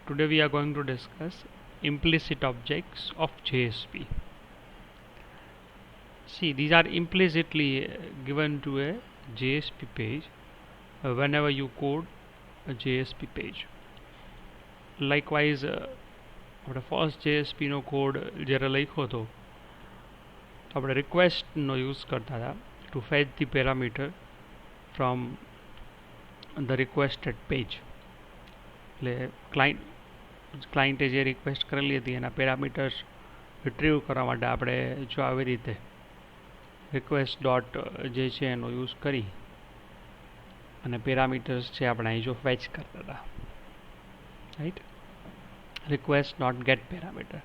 Today we are going to discuss implicit objects of JSP. See, these are implicitly given to a JSP page whenever you code a JSP page. Likewise, આપણે first JSP નો code જ્યારે લખ્યો હતો આપણે રિક્વેસ્ટનો use કરતા હતા to fetch the parameter from the requested page. એટલે ક્લાયન્ટે જે રિક્વેસ્ટ કરેલી હતી એના પેરામીટર્સ રિટ્રીવ કરવા માટે આપણે જો આવી રીતે રિક્વેસ્ટ ડોટ જે છે એનો યુઝ કરી અને પેરામીટર્સ છે આપણે અહીં જો ફેચ કરતા હતા, right. Request not get parameter.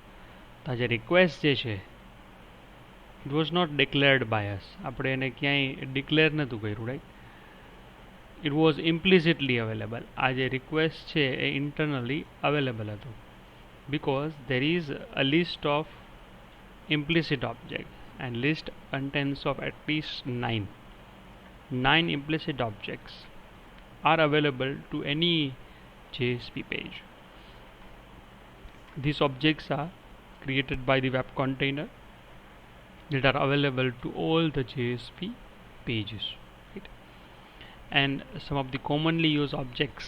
તો જે રિક્વેસ્ટ જે છે it was not declared by us, આપણે એને ક્યાંય ડિક્લેર નહોતું કર્યું, right. It was implicitly available. આ જે રિક્વેસ્ટ છે એ ઇન્ટરનલી અવેલેબલ હતું because there is a list of implicit objects and list contains of at least 9 implicit objects are available to any JSP page. These objects are created by the web container that are available to all the JSP pages, right? And some of the commonly used objects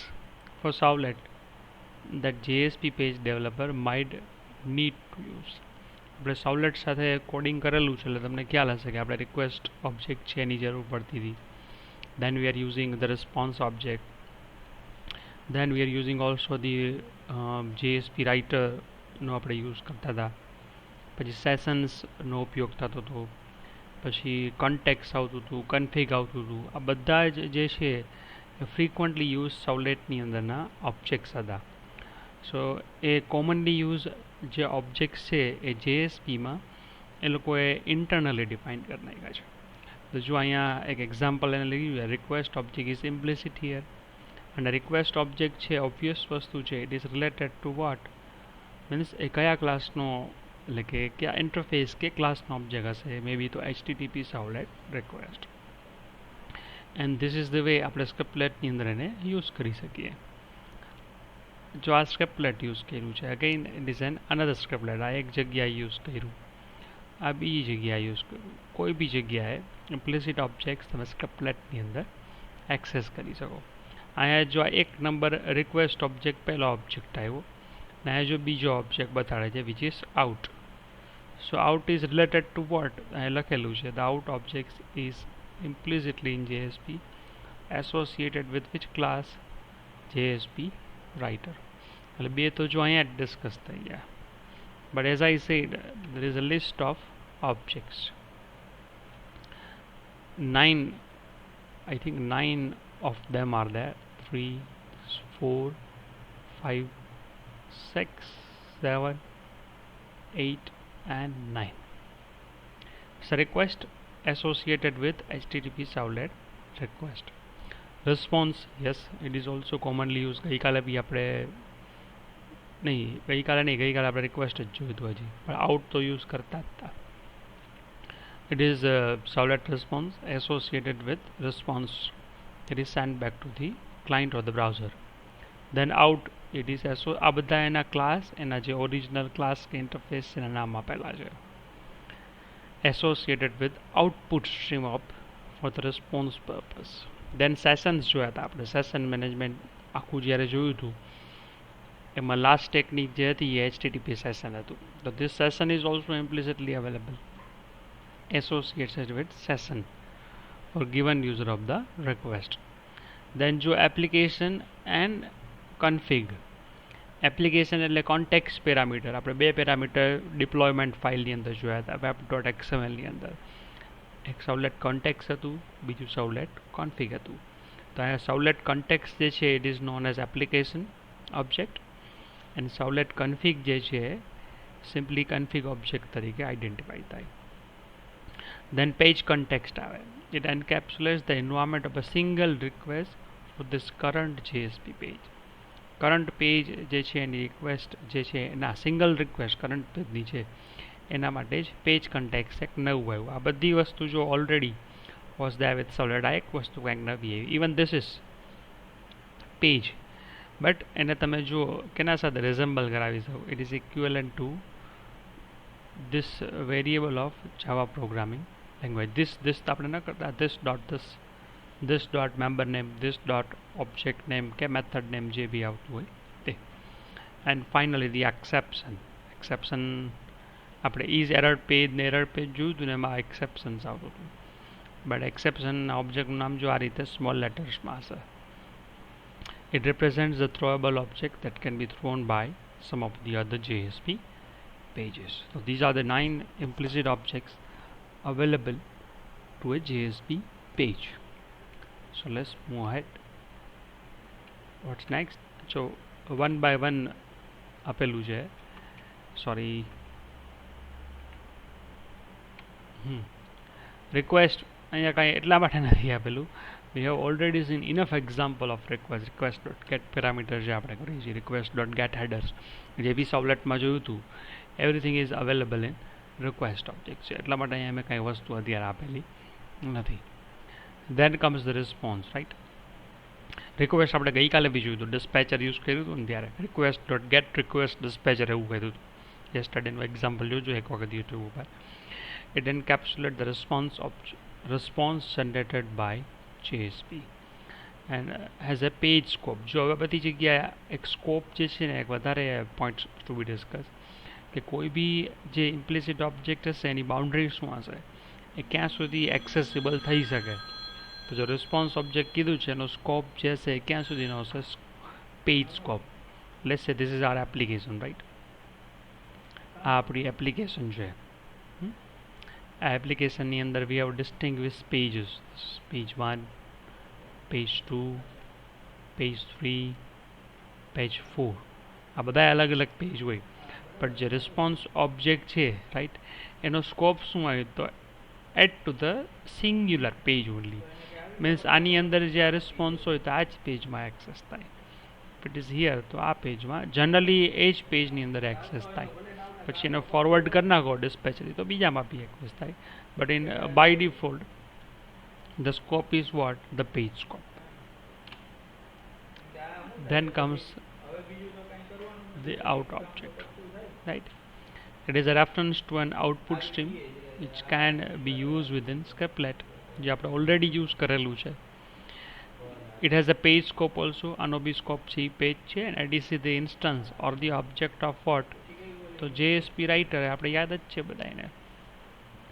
for Servlet that JSP page developer might need to use. આપણે સાવલેટ સાથે coding કરેલું છે એટલે તમને ખ્યાલ હશે કે આપણે રિક્વેસ્ટ ઓબ્જેક્ટ છે એની જરૂર પડતી હતી. Then we are using the response object. Then we are using also the JSP writer નો આપણે યુઝ કરતા હતા. પછી સેશન્સનો ઉપયોગ થતો હતો, પછી કોન્ટેક્સ આવતું હતું, કન્ફિગ આવતું હતું. આ બધા જે છે એ ફ્રીક્વન્ટલી યુઝ સાવલેટની અંદરના ઓબ્જેક્ટ્સ હતા. સો એ કોમનલી યુઝ જે ઓબ્જેક્ટ્સ છે એ JSPમાં એ લોકોએ ઇન્ટરનલી ડિફાઇન કરી નાખ્યા છે. તો જો અહીંયા એક એક્ઝામ્પલ એને લીધું છે, request object is implicit here. અને રિક્વેસ્ટ ઓબ્જેક્ટ છે ઓબ્વિયસ વસ્તુ છે, it is related to what means એ કયા ક્લાસનો એટલે કે કયા ઇન્ટરફેસ કે ક્લાસનો ઓબ્જેક્ટ હશે. મે બી તો HTTP servlet request. And this is the way આપણે સ્ક્રિપ્ટલેટની અંદર એને યુઝ કરી શકીએ. જો આ સ્ક્રિપ્ટલેટ યુઝ કર્યું છે, again it is an another scriptlet. આ એક જગ્યાએ યુઝ કર્યું, આ બીજી જગ્યાએ યુઝ કર્યું. કોઈ બી જગ્યાએ ઇમ્પ્લિસિટ ઓબ્જેક્ટ્સ તમે સ્ક્રિપ્ટલેટની અંદર એક્સેસ કરી શકો. અહીંયા જો આ એક નંબર રિક્વેસ્ટ ઓબ્જેક્ટ પહેલો ઓબ્જેક્ટ આવ્યો અને અહીંયા જો બીજો ઓબ્જેક્ટ બતાડે છે which is out. So out is related to what અહીંયા લખેલું છે the out object is implicitly in JSP associated with which class JSP writer. એટલે બે તો જો અહીંયા ડિસ્કસ થઈ ગયા. But as I said, there is a list of objects. 9, I think 9 of them are there. 3, 4, 5, 6, 7, 8 and 9. It's a request associated with HTTP servlet request. Response, yes, it is also commonly used. ગઈકાલે બી આપણે ગઈકાલે આપણે request જ જોયું હતું હજી, પણ out તો યુઝ કરતા જ હતા. It is a servlet response associated with response. It is sent back to the client or the browser. Then out, it is આ બધા એના ક્લાસ, એના જે ઓરિજિનલ ક્લાસ કે ઇન્ટરફેસ એના નામ આપેલા છે. Associated with output stream of for the response purpose. Then sessions જોયા હતા આપણે. સેશન મેનેજમેન્ટ આખું જ્યારે જોયું હતું એમાં લાસ્ટ ટેકનિક જે હતી એ HTTP સેશન હતું. તો this session is also implicitly available associated with session for given user of the request. Then જો application and config. એપ્લિકેશન એટલે કોન્ટેક્સ પેરામીટર. આપણે બે પેરામીટર ડિપ્લોયમેન્ટ ફાઇલની અંદર જોયા હતા web.xmlની અંદર. એક સાવલેટ કોન્ટેક્સ હતું, બીજું સાવલેટ કોન્ફિગ હતું. તો અહીંયા સાવલેટ કોન્ટેક્સ જે છે it is known as application object and servlet config જે છે સિમ્પલી કન્ફિગ ઓબ્જેક્ટ તરીકે આઈડેન્ટિફાઈ થાય. દેન પેજ કોન્ટેક્સ્ટ આવે. It encapsulates the environment of a single request for this current JSP page. Current page જે છે એની request જે છે એના સિંગલ રિક્વેસ્ટ કરંટ પેજની છે એના માટે જ પેજ કોન્ટેક્સ એક નવું આવ્યું. આ બધી વસ્તુ જો ઓલરેડી વોઝ ધેર વિથ સાવલેટ, આ એક વસ્તુ કંઈક નવી આવી. Even this is page but એને તમે જુઓ કેના સાથે રિઝેમ્બલ કરાવી શકો. It is equivalent two this variable of Java programming language. This આપણે ન કરતા this dot member name, this dot object name કે method name જે બી આવતું હોય તે. And finally the exception આપણે is error page ને error page જોયું હતું ને એમાં exceptions આવતું હતું. બટ એક્સેપ્શન ઓબ્જેક્ટનું નામ જો આ રીતે સ્મોલ લેટર્સમાં હશે. It represents the throwable object that can be thrown by some of the other JSP pages. So these are the 9 implicit objects available to a JSP page. So let's move ahead. What's next? So one by one આપેલું છે. Sorry. Request અહીંયા કાંઈ એટલા માટે નથી આપેલું. We have already seen enough example of request.get parameter જે આપણે કરીએ છીએ, request.get headers જે બી સવલેટમાં જોયું હતું. Everything is available in request object છે, એટલા માટે અહીંયા મેં કંઈ વસ્તુ અત્યારે આપેલી નથી. Then comes the response, right. Request આપણે ગઈકાલે બી જોયું હતું, ડિસ્પેચર યુઝ કર્યું હતું ને ત્યારે request.get request dispatcher એવું કહેતું હતું. યસ્ટરડેનું એક્ઝામ્પલ જોજો એક વખત યુટ્યુબ ઉપર. It encapsulates the response generated by JSP and has a page scope. જો હવે બધી જગ્યાએ એક સ્કોપ જે છે ને એક વધારે પોઈન્ટ્સ ટુ બી ડિસ્કસ કે કોઈ બી જે ઇમ્પ્લિસિટ ઓબ્જેક્ટ હશે એની બાઉન્ડ્રી શું હશે, એ ક્યાં સુધી એક્સેસિબલ થઈ શકે. તો જો રિસ્પોન્સ ઓબ્જેક્ટ કીધું છે એનો સ્કોપ જે હશે એ ક્યાં સુધીનો હશે, page scope. Let's say this is our application, right. આ આપણી એપ્લિકેશન છે. આ એપ્લિકેશનની અંદર we have distinguish pages, page 1, page 2, page 3, page 4. આ બધા અલગ અલગ પેજ હોય. પણ જે રિસ્પોન્સ ઓબ્જેક્ટ છે, રાઈટ, એનો સ્કોપ શું આવ્યો તો add to the singular page only. Means આની અંદર જે આ રિસ્પોન્સ હોય તો આ જ પેજમાં એક્સેસ થાય. ઇટ ઇઝ હિયર તો આ પેજમાં જનરલી એ જ પેજની અંદર એક્સેસ થાય. પછી એને ફોરવર્ડ કરી નાખો ડિસ્પેચરી તો બીજામાં બી એક્સેસ થાય. But in by default the scope is what, the page scope. Then comes the out object, right. It is a reference to an output stream which can be used within scriptlet જે આપણે already use કરેલું છે. It has a page scope also. આનો બી scope છે, page છે. and it is the instance or the object of what, તો JSP writer આપણે યાદ જ છે બધાને.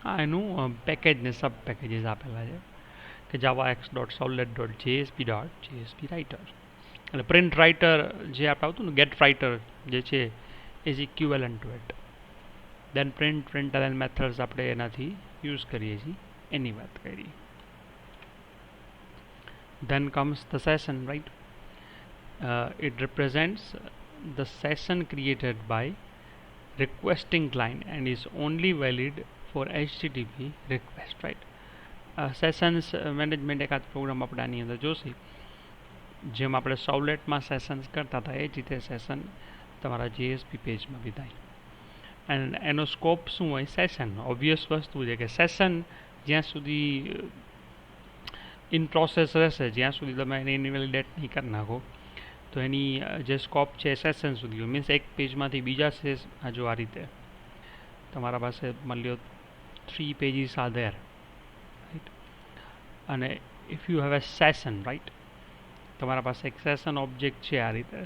આ એનું પેકેજ ને સબ પેકેજીસ આપેલા છે કે javax.solid.jsp રાઇટર. એટલે પ્રિન્ટ રાઇટર જે આપણે આવતું ને ગેટ રાઇટર જે છે is equivalent to it. Then printer and methods આપણે એનાથી યુઝ કરીએ છીએ એની વાત કરી. Then comes the session, right. It represents the session created by requesting client and is only valid for HTTP request, right. Sessions management એકાદ programme આપણે આની અંદર જોશી. જેમ આપણે સવલેટમાં સેશન્સ કરતા હતા એ જ રીતે સેશન તમારા JSP પેજમાં બી થાય. એન્ડ એનો સ્કોપ શું હોય, સેશન. ઓબ્વિયસ વસ્તુ છે કે સેશન જ્યાં સુધી ઇન પ્રોસેસ રહેશે, જ્યાં સુધી તમે એને ઇનવેલિડેટ નહીં કરી નાખો, તો એની જે સ્કોપ છે સેશન સુધી હોય. મીન્સ એક પેજમાંથી બીજા જો આ રીતે તમારા પાસે મળી લો 3 પેજીસ આર ધેર, રાઈટ. અને if you have a session, right, તમારા પાસે એક સેશન ઓબ્જેક્ટ છે આ રીતે.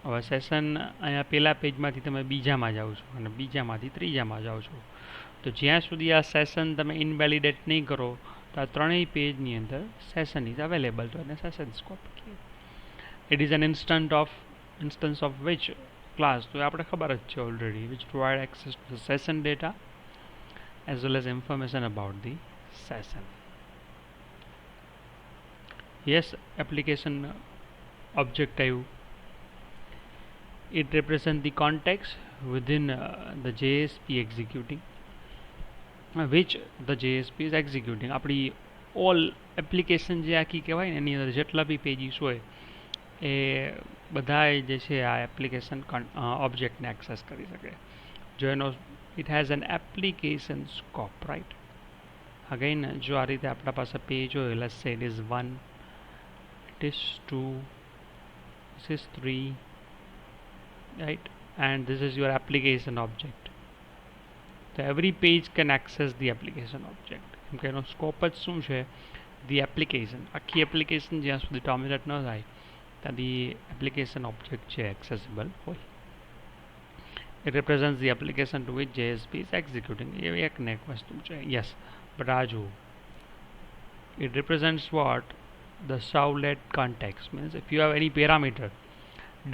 હવે સેશન અહીંયા પહેલા પેજમાંથી તમે બીજામાં જાઓ છો અને બીજામાંથી ત્રીજામાં જાઓ છો. તો જ્યાં સુધી આ સેશન તમે ઇનવેલિડેટ નહીં કરો તો આ ત્રણેય પેજની અંદર સેશન ઇઝ અવેલેબલ, તો એને સેશન સ્કોપ કહીએ. It is N instance of which class, તો આપણે ખબર જ છે already, which provide access to the session data as well as information about the session. Yes, application object આવ્યું. It represents the context within the JSP executing, which the JSP is executing. આપણી all application જે આખી કહેવાય ને એની અંદર જેટલા બી pages હોય એ બધા જે છે આ એપ્લિકેશન ઓબ્જેક્ટને એક્સેસ કરી શકે. જો એનો it has N application scope, right. Again જો આ રીતે આપણા પાસે પેજ હોય, લેટ્સ સે it is 1, it is 2, this is 3, right? And this is your application object. So every page can access the application object. કેમ કે એનો સ્કોપ જ શું છે? The application. આખી એપ્લિકેશન જ્યાં સુધી ટર્મિનેટ ન થાય ત્યાં the application object છે accessible હોય. It represents the application to which JSP is executing. એ એક ને એક વસ્તુ છે. Yes, but આ જુઓ. It represents what? The servlet context. Means if you have any parameter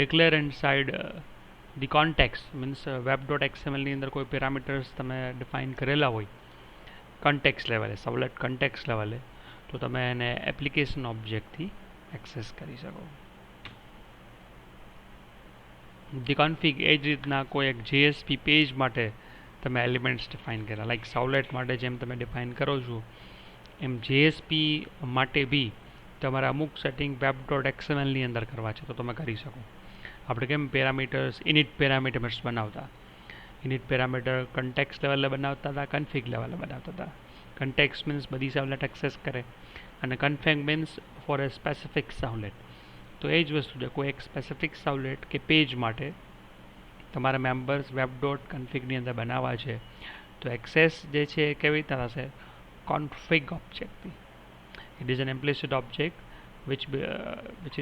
declare inside the context, means web.xml ની અંદર કોઈ parameters તમે define કરેલા હોય context લેવલે, servlet context લેવલે, તો તમે એને application object થી access કરી શકો. The config એ જ રીતના કોઈ એક JSP page માટે તમે elements define કર્યા, like servlet માટે જેમ તમે define કરો છો એમ JSP માટે બી તમારે અમુક સેટિંગ web.xml ની અંદર કરવા છે તો તમે કરી શકો. આપણે કેમ પેરામીટર્સ init પેરામીટર્સ બનાવતા, init પેરામીટર context લેવલે બનાવતા હતા, config લેવલે બનાવતા હતા. context means બધી servlet access કરે અને config means for a specific servlet. તો એ જ વસ્તુ છે, કોઈ એક સ્પેસિફિક servlet કે પેજ માટે તમારા મેમ્બર્સ web.config ની અંદર બનાવવા છે તો એક્સેસ જે છે એ કેવી રીતે થશે? config object થી. It is an implicit object which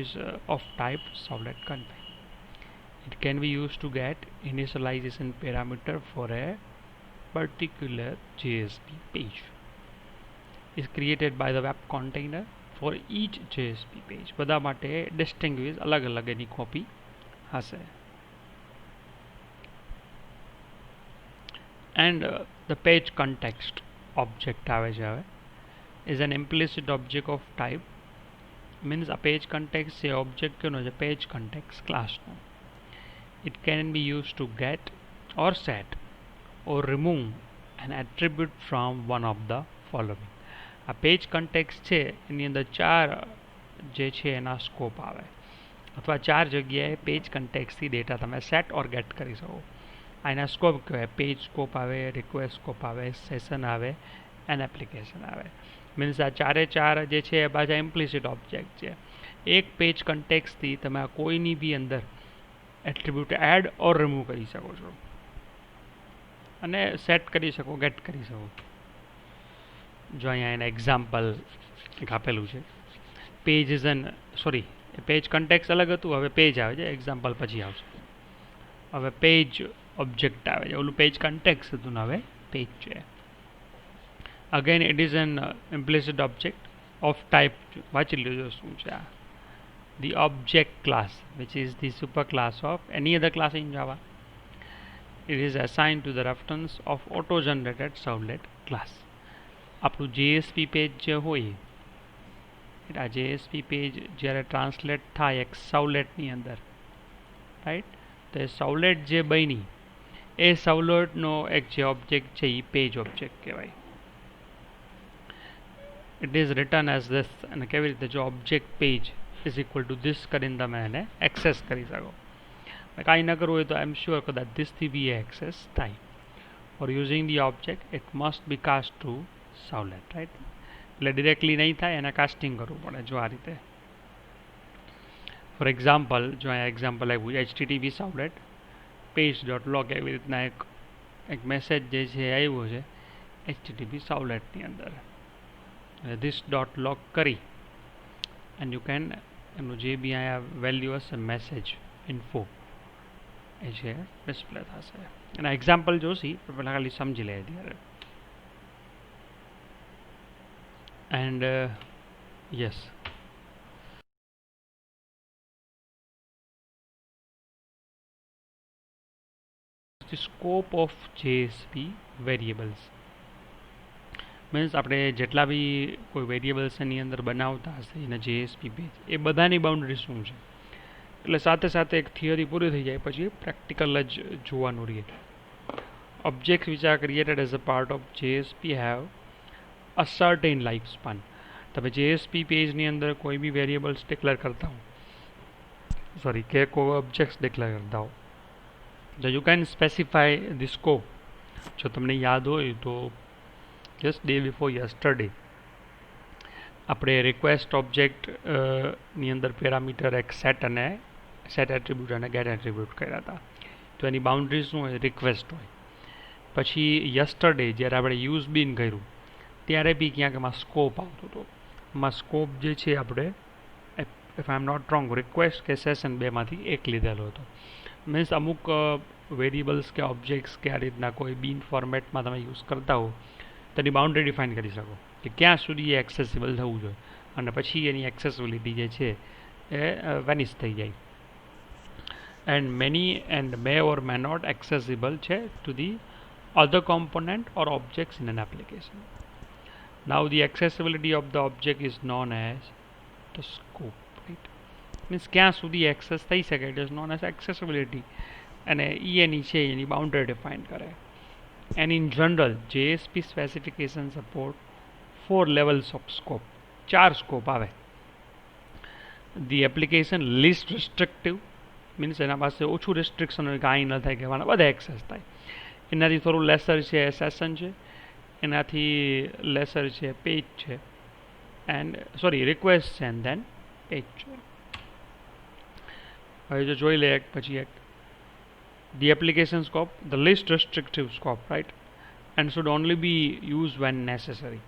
is of type servlet config. It can be used to get initialization parameter for a particular JSP page. Is created by the web container for each JSP page. બધા માટે distinguish અલગ અલગ એની copy હશે. And the page context object આવે છે હવે is an implicit object of type, means a page context છે object કેનો છે? page context class નો. It can be used to get or set or remove an attribute from one of the following. આ page context છે એની અંદર ચાર જે છે એના સ્કોપ આવે અથવા ચાર જગ્યાએ પેજ કન્ટેક્સ્ટથી ડેટા તમે સેટ ઓર ગેટ કરી શકો. આ એના સ્કોપ કહેવાય. પેજ સ્કોપ આવે, રિક્વેસ્ટ સ્કોપ આવે, સેશન આવે એન્ડ એપ્લિકેશન આવે. મીન્સ આ ચારે ચાર જે છે એ પાછા ઇમ્પ્લિસિટ ઓબ્જેક્ટ છે. એક પેજ કન્ટેક્સ્ટથી તમે આ કોઈની બી અંદર એટ્રીબ્યુટ એડ ઓર રિમૂવ કરી શકો છો અને સેટ કરી શકો, ગેટ કરી શકો. જો અહીંયા એના એક્ઝામ્પલ આપેલું છે. પેજ ઇઝ એન પેજ કન્ટેક્સ અલગ હતું, હવે પેજ આવે છે, એક્ઝામ્પલ પછી આવશે. હવે પેજ ઓબ્જેક્ટ આવે છે, ઓલું પેજ કન્ટેક્સ હતું ને હવે પેજ છે. Again it is N implicit object of type, વાંચી લેજો શું છે આ. The object class, which is the superclass of any other class in Java. It is assigned to the reference of auto-generated servlet class. આપણું JSP page જે હોય, આ JSP page જ્યારે ટ્રાન્સલેટ થાય એક સર્વલેટની અંદર, રાઈટ, તો એ સર્વલેટ જે બની એ સર્વલેટનો એક જે ઓબ્જેક્ટ છે એ પેજ ઓબ્જેક્ટ કહેવાય. It is return as this, અને કેવી રીતે? જો object page is equal to this કરીને તમે એને એક્સેસ કરી શકો. કાંઈ ન કરવું હોય તો આઈ એમ શ્યોર કદાચ ધીસથી બી એ એક્સેસ થાય. For using the object it must be cast to servlet, right? એટલે ડિરેક્ટલી નહીં થાય, એને કાસ્ટિંગ કરવું પડે. જો આ રીતે ફોર એક્ઝામ્પલ, જો અહીંયા એક્ઝામ્પલ આવ્યું http servlet page.log, એવી રીતના એક મેસેજ જે છે આવ્યો છે http servletની અંદર. this .log કરી and you can એમનું જે બી અહીંયા વેલ્યુ હશે મેસેજ ઇન્ફો એ છે ડિસ્પ્લે થશે. એના એક્ઝામ્પલ જોશી પણ પહેલાં ખાલી સમજી લે ત્યારે. And yes, the scope of JSP variables means આપણે જેટલા બી કોઈ વેરિયેબલ્સ એની અંદર બનાવતા હશે એના JSP પેજ, એ બધાની બાઉન્ડરી શું છે. એટલે સાથે સાથે એક થિયરી પૂરી થઈ જાય પછી પ્રેક્ટિકલ જ જોવાનું રહે. Objects which are created as a part of JSP have a certain lifespan. તમે JSP પેજની અંદર કોઈ બી વેરિયેબલ્સ ડિક્લેર કરતા હો, કે કોઈ ઓબ્જેક્ટ્સ ડિક્લેર કરતા હો, તો you can specify the scope. જો તમને યાદ હોય તો જસ્ટ ડે બિફોર યસ્ટરડે આપણે રિક્વેસ્ટ ઓબ્જેક્ટ ની અંદર પેરામીટર એક સેટ અને સેટ એટ્રીબ્યુટ અને ગેટ એટ્રીબ્યુટ કર્યા હતા. તો એની બાઉન્ડ્રી શું હોય? રિક્વેસ્ટ હોય. પછી યસ્ટરડે જ્યારે આપણે યુઝ બીન કર્યું ત્યારે બી ક્યાંક એમાં સ્કોપ આવતો હતો. એમાં સ્કોપ જે છે આપણે if I am not wrong request કે સેશન બેમાંથી એક લીધેલો હતો. મીન્સ અમુક વેરિયેબલ્સ કે ઓબ્જેક્ટ્સ કે આ રીતના કોઈ બીન ફોર્મેટમાં તમે યુઝ કરતા હો તેની બાઉન્ડ્રી ડિફાઇન કરી શકો કે ક્યાં સુધી એ એક્સેસિબલ થવું જોઈએ અને પછી એની એક્સેસિબિલિટી જે છે એ વેનિશ થઈ જાય. And many and may or may not accessible છે to the other component or objects in an application. Now the accessibility of the object is known as the scope. Right? Means ક્યાં સુધી access થઈ શકે it is known as accessibility. અને એની છે એની boundary define કરે. And in general JSP specification support 4 levels of scope. 4 scope આવે. The application least restrictive means એના પાસે ઓછું restriction હોય કે અહીં ન થાય કે બધા એક્સેસ થાય. એનાથી થોડું લેસર છે સેશન છે, એનાથી લેસર છે પેજ છે એન્ડ સોરી રિક્વેસ્ટ છે એન્ડ ધેન પેજ છે. હવે જો જોઈ લે એક પછી એક. The application scope, the least restrictive scope, right? And should only be used when necessary.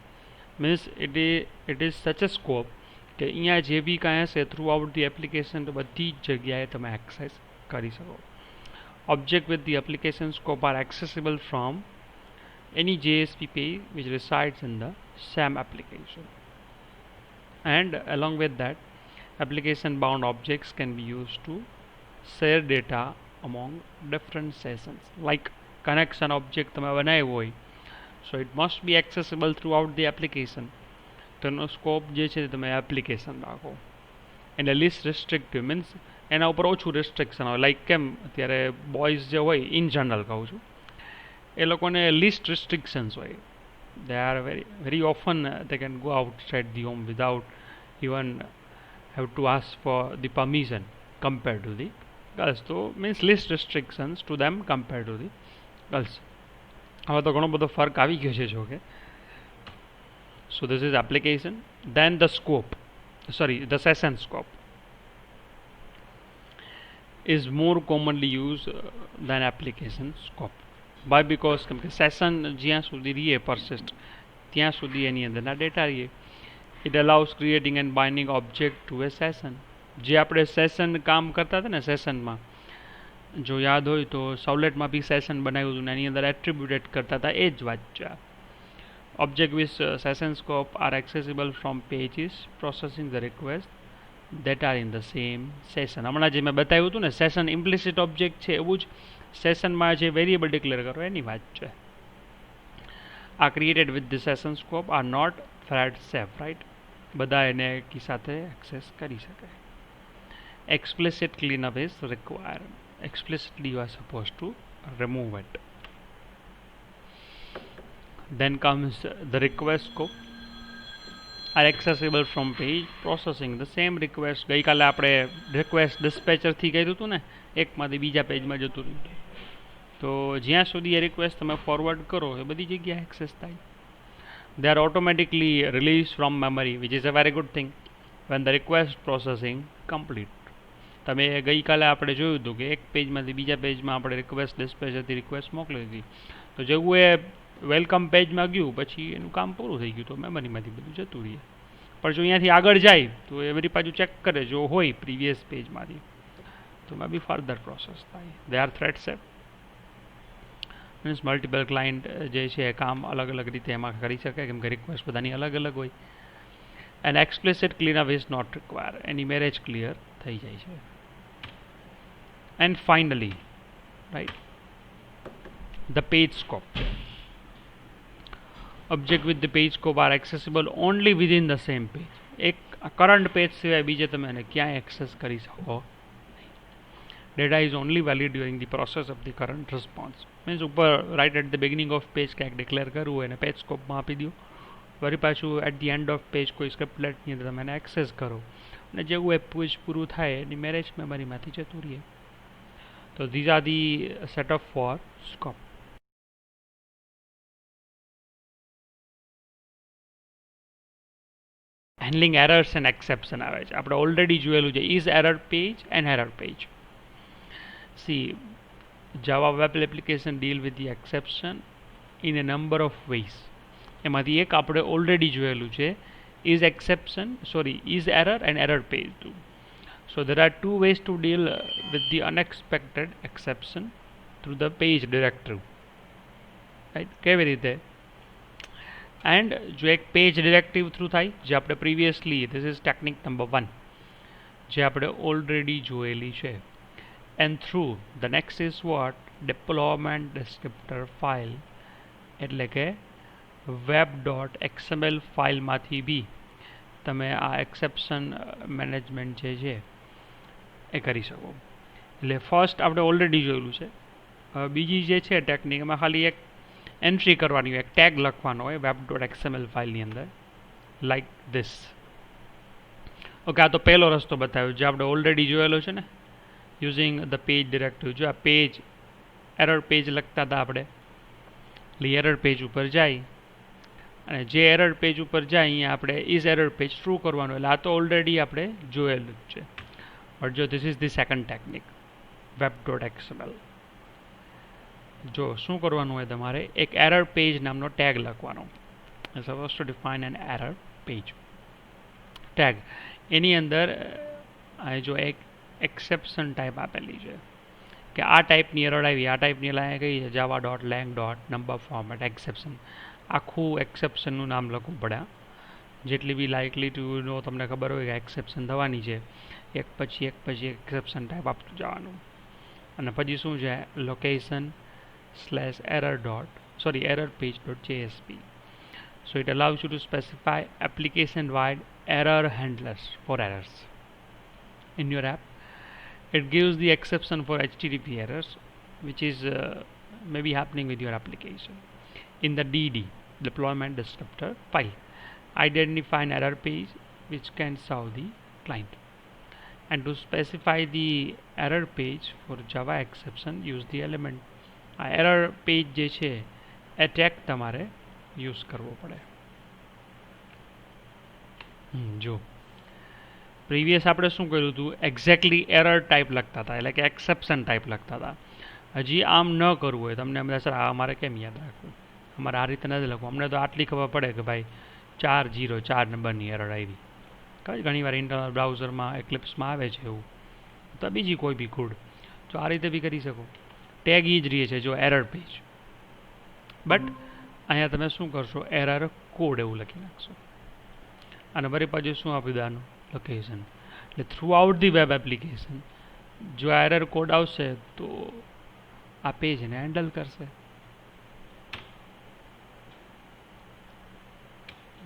Means it is such a scope કે અહીંયા જે બી કાંઈ હશે થ્રુ આઉટ ધી એપ્લિકેશન તો બધી જ જગ્યાએ તમે એક્સેસ કરી શકો. Objects with the application scope are accessible from any JSP page which resides in the same application. And along with that, application bound objects can be used to share data among different sessions. Like connection object તમે બનાવ્યો હોય, so it must be accessible throughout the application. તેનો scope જે છે તમે application રાખો. એને list રિસ્ટ્રિક્ટિવ means એના ઉપર ઓછું રિસ્ટ્રિક્શન હોય. લાઈક કેમ અત્યારે બોયઝ જે હોય ઇન જનરલ કહું છું એ લોકોને લીસ્ટ રિસ્ટ્રિક્શન્સ હોય. They are very often they can go out side the home without even have to ask for the permission compare to the girls. તો means least restrictions to them compare to the girls. હવે તો ઘણો બધો ફર્ક આવી ગયો છે જો કે. So this is application. Then the scope, sorry, the session scope is more commonly used than application scope. Why? Because session જ્યાં સુધી રહીએ persist ત્યાં સુધી એની અંદરના ડેટા રહીએ. It allows creating and binding object to a session. જે આપણે session કામ કરતા હતા ને સેશનમાં જો યાદ હોય તો સાઉલેટમાં બી સેશન બનાવ્યું હતું ને એની અંદર એટ્રીબ્યુટ એડ કરતા હતા એ જ વાત છે. Object with session scope are accessible from pages processing the request that are in the same session. હમણાં જે મેં બતાવ્યું હતું ને સેશન ઇમ્પ્લિસિટ ઓબ્જેક્ટ છે એવું જ સેશનમાં જે વેરિયેબલ ડિક્લેર કરો એની વાત છે. આ created with the session scope are not thread safe, right? બધા એને એકી સાથે એક્સેસ કરી શકે. Explicit cleanup is required. Explicitly you are supposed to remove it. Then comes the request scope are accessible from page processing. The same request ગઈકાલે આપણે request ડિસ્પેચરથી કર્યું હતું ને એકમાંથી બીજા પેજમાં જતું રહ્યું. તો જ્યાં સુધી એ રિક્વેસ્ટ તમે ફોરવર્ડ કરો એ બધી જગ્યાએ એક્સેસ થાય. They are automatically released from memory, which is a very good thing when the request processing complete. તમે ગઈકાલે આપણે જોયું હતું કે એક પેજમાંથી બીજા પેજમાં આપણે રિક્વેસ્ટ ડિસ્પેચરથી રિક્વેસ્ટ મોકલી હતી તો જેવું એ વેલકમ પેજમાં ગયું પછી એનું કામ પૂરું થઈ ગયું તો મેમરીમાંથી બધું જતું રહીએ. પણ જો અહીંયાથી આગળ જાય તો એ વળી પાછું ચેક કરે જો હોય પ્રીવિયસ પેજમાંથી તો મે બી ફર્ધર પ્રોસેસ થાય. They are thread safe means multiple client જે છે કામ અલગ અલગ રીતે એમાં કરી શકે કેમ કે રિક્વેસ્ટ બધાની અલગ અલગ હોય. And explicit cleanup is not require. એની મેરેજ ક્લિયર થઈ જાય છે. And finally right the page scope. Object with the page scope are accessible only within the same page. એક કરંટ પેજ સિવાય બીજે તમે એને ક્યાંય એક્સેસ કરી શકો. Data is only valid during the process of the current response. Means ઉપર right at the beginning of page ક્યાંક ડિક્લેર કરવું હોય એને પેજ સ્કોપમાં આપી દો. વળી પાછું at the end of page કોઈ સ્ક્રિપ્ટલેટની અંદર તમે એને એક્સેસ કરો અને જેવું એ પેજ પૂરું થાય એની મેરેજ મેમરીમાંથી જતું રહીએ. તો these are the setup for scope. Handling errors and exception આવે છે. આપણે ઓલરેડી જોયેલું છે is error page and error page. C Java web application deal with the exception in a number of ways. એમાંથી એક આપણે ઓલરેડી જોયેલું છે is error and error page too. So there are two ways to deal with the unexpected exception through the page directive. Right? કેવી રીતે? And જો એક page directive through થાય જે આપણે previously this is technique number 1 જે આપણે already જોયેલી છે. And through the next is what deployment descriptor file એટલે કે web.xml ફાઇલમાંથી બી તમે આ એક્સેપ્શન મેનેજમેન્ટ જે છે એ કરી શકો. એટલે ફર્સ્ટ આપણે ઓલરેડી જોયેલું છે. બીજી જે છે ટેકનિક એમાં ખાલી એક એન્ટ્રી કરવાની હોય, એક ટેગ લખવાનો હોય web.xml ફાઇલની અંદર લાઈક ધીસ. ઓકે, આ તો પહેલો રસ્તો બતાવ્યો જે આપણે ઓલરેડી જોયેલો છે ને, યુઝિંગ ધ પેજ ડિરેક્ટિવ. જો આ પેજ એરર પેજ લખતા હતા આપણે, એટલે એરર પેજ ઉપર જાય અને જે એરર પેજ ઉપર જાય અહીંયા આપણે ઇઝ એરર પેજ ટ્રુ કરવાનું. એટલે આ તો ઓલરેડી આપણે જોયેલું જ છે. બટ જો this is the second technique web.xml. જો શું કરવાનું હોય તમારે, એક એરર પેજ નામનો ટેગ લખવાનો. Suppose to define an error page tag. એની અંદર જો એક એક્સેપ્શન ટાઈપ આપેલી છે કે આ ટાઈપની એરર આવી, આ ટાઈપની લાઈન કઈ છે java.lang.number format exception. આખું એક્સેપ્શનનું નામ લખવું પડે. જેટલી બી લાઇકલી ટુ નો તમને ખબર હોય કે એક્સેપ્શન થવાની છે, એક પછી એક્સેપ્શન ટાઈપ આપતું જવાનું. અને પછી શું છે location /error page.jsp. So it allows you to specify application wide error handlers for errors in your app. It gives the exception for HTTP errors which is maybe happening with your application. In the DD deployment descriptor file, identify an error page which can serve the client. And to specify the error page for Java exception, use the element. આ error page જે છે એ tag તમારે use કરવો પડે. જો previous આપણે શું કર્યું હતું, એક્ઝેક્ટલી એરર ટાઈપ લખતા હતા, એટલે કે એક્સેપ્શન ટાઈપ લખતા હતા. હજી આમ ન કરવું હોય તમને એમ સર અમારે કેમ યાદ રાખવું, અમારે આ રીતે નથી લખવું. અમને તો આટલી ખબર પડે કે ભાઈ 404 નંબરની એરર આવી. ઘણી વાર ઇન્ટરનલ બ્રાઉઝરમાં એક્લિપ્સમાં આવે છે એવું, તો બીજી કોઈ બી કોડ. તો આ રીતે બી કરી શકો. ટેગ એ જ રહે છે જો એરર પેજ. બટ અહીંયા તમે શું કરશો, એરર કોડ એવું લખી નાખશો. અને વળી પાછું શું આપી દેવાનું, લોકેશન. એટલે through out the web application જો એરર કોડ આવશે તો આ પેજને હેન્ડલ કરશે.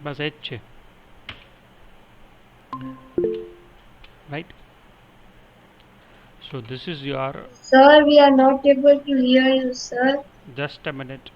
બસ એ જ છે. Right. So this is your... Sir, we are not able to hear you, sir. Just a minute.